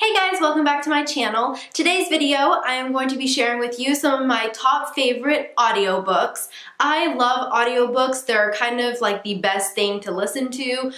Hey guys, welcome back to my channel. Today's video, I am going to be sharing with you some of my top favorite audiobooks. I love audiobooks. They're kind of like the best thing to listen to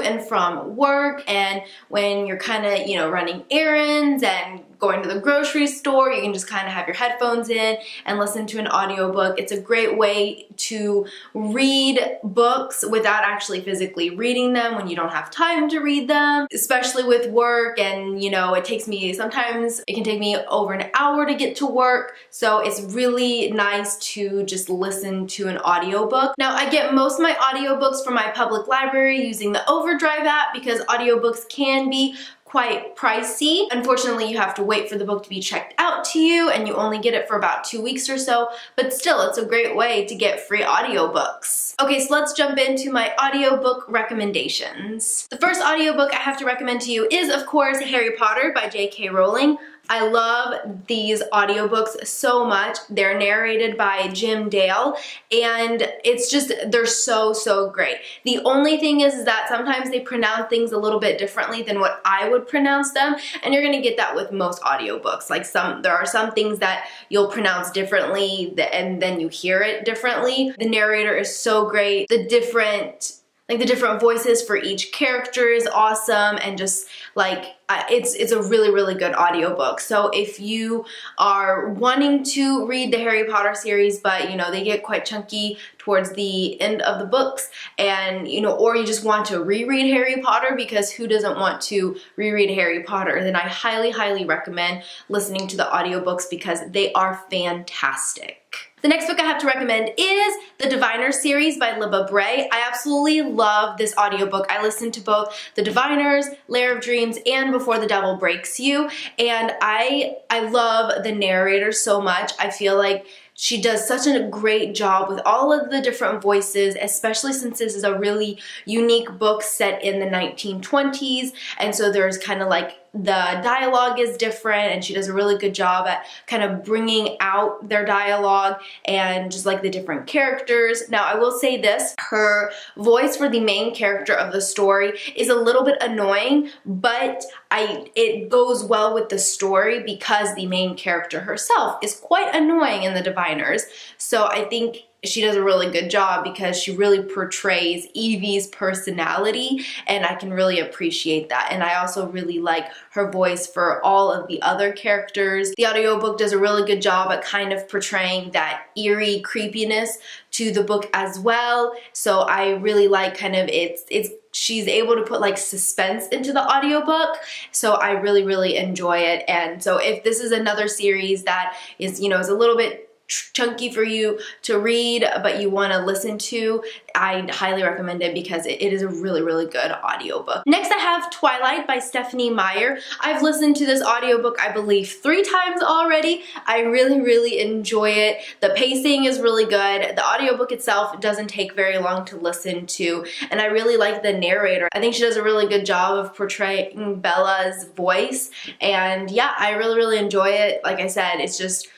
and from work, and when you're kind of, running errands and going to the grocery store, you can just kind of have your headphones in and listen to an audiobook. It's a great way to read books without actually physically reading them when you don't have time to read them, especially with work. And sometimes it can take me over an hour to get to work, so it's really nice to just listen to an audiobook. Now, I get most of my audiobooks from my public library using the Overdrive app because audiobooks can be quite pricey. Unfortunately, you have to wait for the book to be checked out to you, and you only get it for about 2 weeks or so, but still, it's a great way to get free audiobooks. Okay, so let's jump into my audiobook recommendations. The first audiobook I have to recommend to you is, of course, Harry Potter by J.K. Rowling. I love these audiobooks so much. They're narrated by Jim Dale, and they're so great. The only thing is that sometimes they pronounce things a little bit differently than what I would pronounce them, and you're gonna get that with most audiobooks. There are some things that you'll pronounce differently and then you hear it differently. The narrator is so great. The different voices for each character is awesome, and just it's a really good audiobook. So if you are wanting to read the Harry Potter series, but they get quite chunky towards the end of the books, and or you just want to reread Harry Potter, because who doesn't want to reread Harry Potter, then I highly recommend listening to the audiobooks because they are fantastic. The next book I have to recommend is the Diviners series by Libba Bray. I absolutely love this audiobook. I listened to both The Diviners, Lair of Dreams, and Before the Devil Breaks You, and I love the narrator so much. I feel like she does such a great job with all of the different voices, especially since this is a really unique book set in the 1920s, and so there's kind of the dialogue is different, and she does a really good job at kind of bringing out their dialogue and just the different characters. Now, I will say this, her voice for the main character of the story is a little bit annoying, but it goes well with the story because the main character herself is quite annoying in the Diviners. So I think she does a really good job because she really portrays Evie's personality, and I can really appreciate that. And I also really like her voice for all of the other characters. The audiobook does a really good job at kind of portraying that eerie creepiness to the book as well. So I really like she's able to put suspense into the audiobook, so I really enjoy it. And so if this is another series that is is a little bit chunky for you to read, but you want to listen to, I highly recommend it because it is a really good audiobook. Next, I have Twilight by Stephanie Meyer. I've listened to this audiobook, I believe, 3 times already. I really enjoy it. The pacing is really good. The audiobook itself doesn't take very long to listen to, and I really like the narrator. I think she does a really good job of portraying Bella's voice, and yeah, I really enjoy it. Like I said, it's just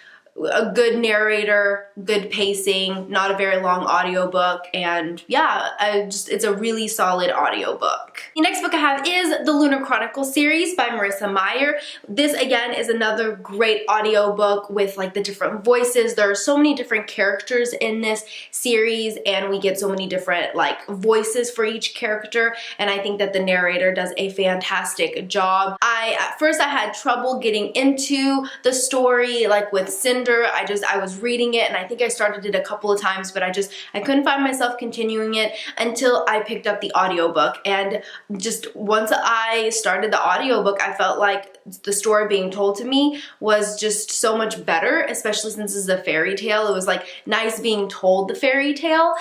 a good narrator, good pacing, not a very long audiobook, and yeah, it's a really solid audiobook. The next book I have is the Lunar Chronicles series by Marissa Meyer. This again is another great audiobook with the different voices. There are so many different characters in this series, and we get so many different voices for each character, and I think that the narrator does a fantastic job. At first I had trouble getting into the story, with Cinder. I was reading it, and I think I started it a couple of times, but I couldn't find myself continuing it until I picked up the audiobook. And just once I started the audiobook, I felt like the story being told to me was just so much better, especially since this is a fairy tale. It was nice being told the fairy tale,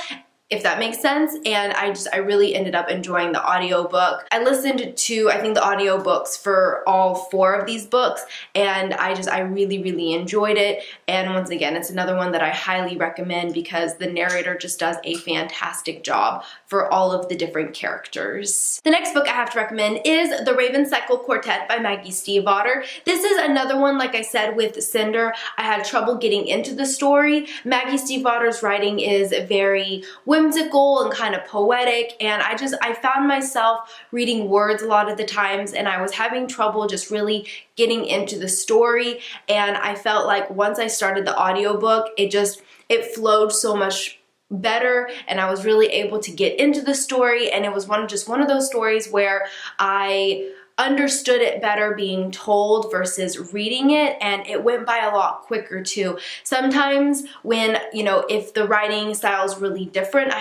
if that makes sense, and I really ended up enjoying the audiobook. I listened to, I think, the audiobooks for all 4 of these books, and I really enjoyed it. And once again, it's another one that I highly recommend because the narrator just does a fantastic job for all of the different characters. The next book I have to recommend is The Raven Cycle Quartet by Maggie Stiefvater. This is another one, like I said, with Cinder. I had trouble getting into the story. Maggie Stiefvater's writing is very whimsical and kind of poetic, and I found myself reading words a lot of the times, and I was having trouble just really getting into the story. And I felt like once I started the audiobook, it flowed so much better, and I was really able to get into the story, and it was just one of those stories where I understood it better being told versus reading it, and it went by a lot quicker too. Sometimes when, if the writing style is really different,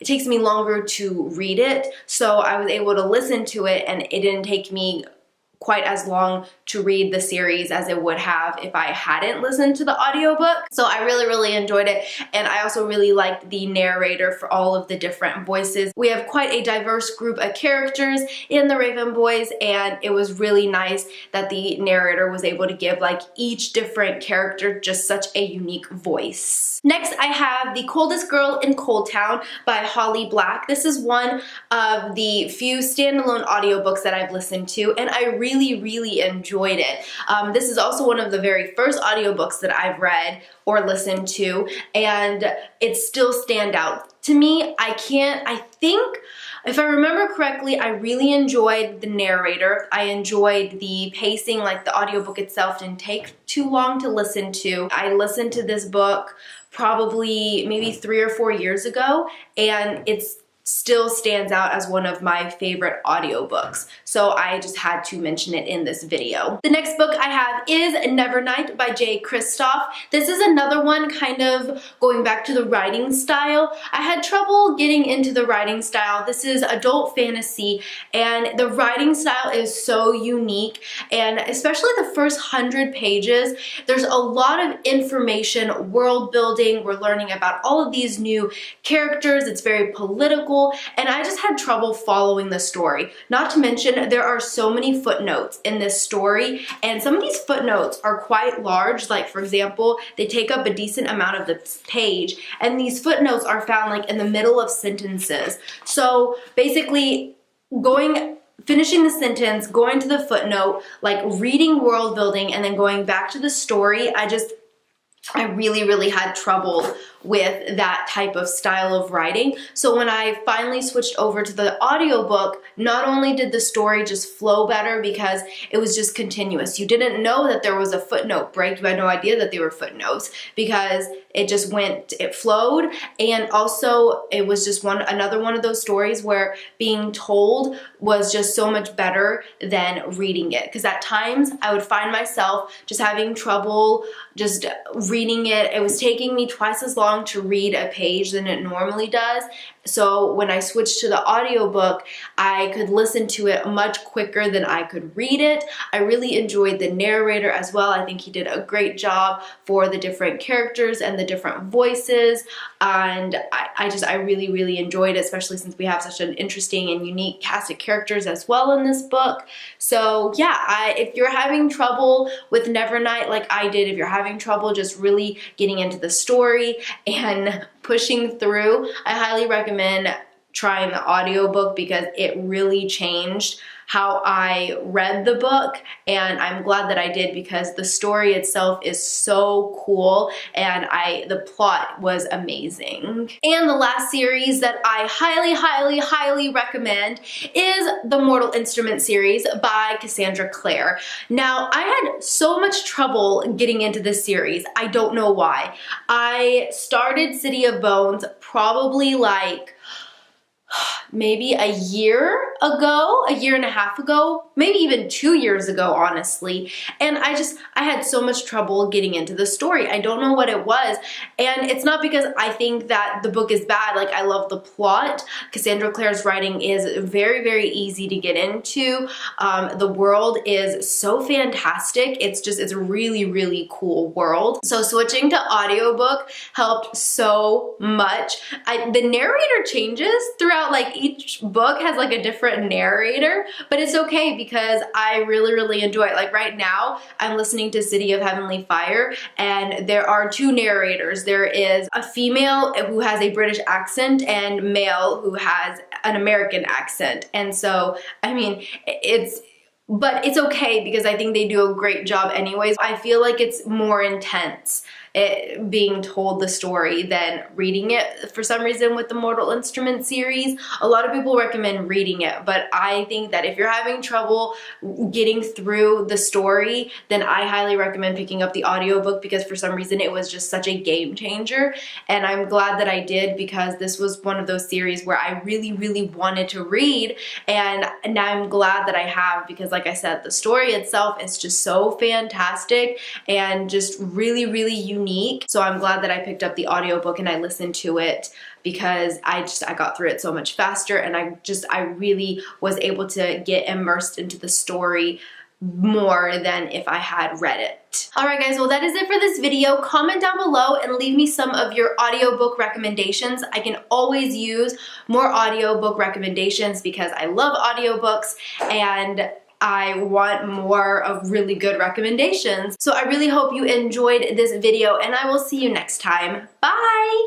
it takes me longer to read it, so I was able to listen to it, and it didn't take me quite as long to read the series as it would have if I hadn't listened to the audiobook. So I really, really enjoyed it, and I also really liked the narrator for all of the different voices. We have quite a diverse group of characters in the Raven Boys, and it was really nice that the narrator was able to give like each different character just such a unique voice. Next, I have The Coldest Girl in Coldtown by Holly Black. This is one of the few standalone audiobooks that I've listened to, and I really, really enjoyed it. This is also one of the very first audiobooks that I've read or listened to, and it still stands out to me. I think, if I remember correctly, I really enjoyed the narrator. I enjoyed the pacing, like the audiobook itself didn't take too long to listen to. I listened to this book probably maybe 3 or 4 years ago, and it's still stands out as one of my favorite audiobooks. So I just had to mention it in this video. The next book I have is Nevernight by Jay Kristoff. This is another one kind of going back to the writing style. I had trouble getting into the writing style. This is adult fantasy, and the writing style is so unique, and especially the first 100 pages, there's a lot of information, world building. We're learning about all of these new characters. It's very political, and I just had trouble following the story. Not to mention, there are so many footnotes in this story, and some of these footnotes are quite large. Like, for example, they take up a decent amount of the page, and these footnotes are found like in the middle of sentences. So basically, finishing the sentence, going to the footnote, like reading world building, and then going back to the story, I really, really had trouble with that type of style of writing. So when I finally switched over to the audiobook, not only did the story just flow better because it was just continuous. You didn't know that there was a footnote break. You had no idea that they were footnotes because it flowed. And also it was just another one of those stories where being told was just so much better than reading it. Because at times I would find myself just having trouble just reading it. It was taking me twice as long to read a page than it normally does. So when I switched to the audiobook, I could listen to it much quicker than I could read it. I really enjoyed the narrator as well. I think he did a great job for the different characters and the different voices, and I really, really enjoyed it, especially since we have such an interesting and unique cast of characters as well in this book. So yeah, if you're having trouble with Nevernight like I did, if you're having trouble just really getting into the story and pushing through, I highly recommend trying the audiobook because it really changed how I read the book, and I'm glad that I did because the story itself is so cool and the plot was amazing. And the last series that I highly, highly, highly recommend is the Mortal Instrument series by Cassandra Clare. Now, I had so much trouble getting into this series. I don't know why. I started City of Bones probably like maybe a year and a half ago, maybe even 2 years ago, honestly. And I had so much trouble getting into the story. I don't know what it was. And it's not because I think that the book is bad. Like, I love the plot. Cassandra Clare's writing is very, very easy to get into. The world is so fantastic. It's a really, really cool world. So switching to audiobook helped so much. The narrator changes throughout, like, each book has like a different narrator, but it's okay because I really, really enjoy it. Like right now, I'm listening to City of Heavenly Fire, and there are two narrators. There is a female who has a British accent and male who has an American accent. And so, I mean, but it's okay because I think they do a great job anyways. I feel like it's more intense it being told the story than reading it. For some reason with the Mortal Instruments series, a lot of people recommend reading it, but I think that if you're having trouble getting through the story, then I highly recommend picking up the audiobook, because for some reason it was just such a game changer, and I'm glad that I did, because this was one of those series where I really wanted to read, and now I'm glad that I have, because like I said, the story itself is just so fantastic and just really unique. So I'm glad that I picked up the audiobook and I listened to it, because I got through it so much faster, and I really was able to get immersed into the story more than if I had read it. Alright guys, well that is it for this video. Comment down below and leave me some of your audiobook recommendations. I can always use more audiobook recommendations because I love audiobooks and I want more of really good recommendations. So I really hope you enjoyed this video, and I will see you next time. Bye!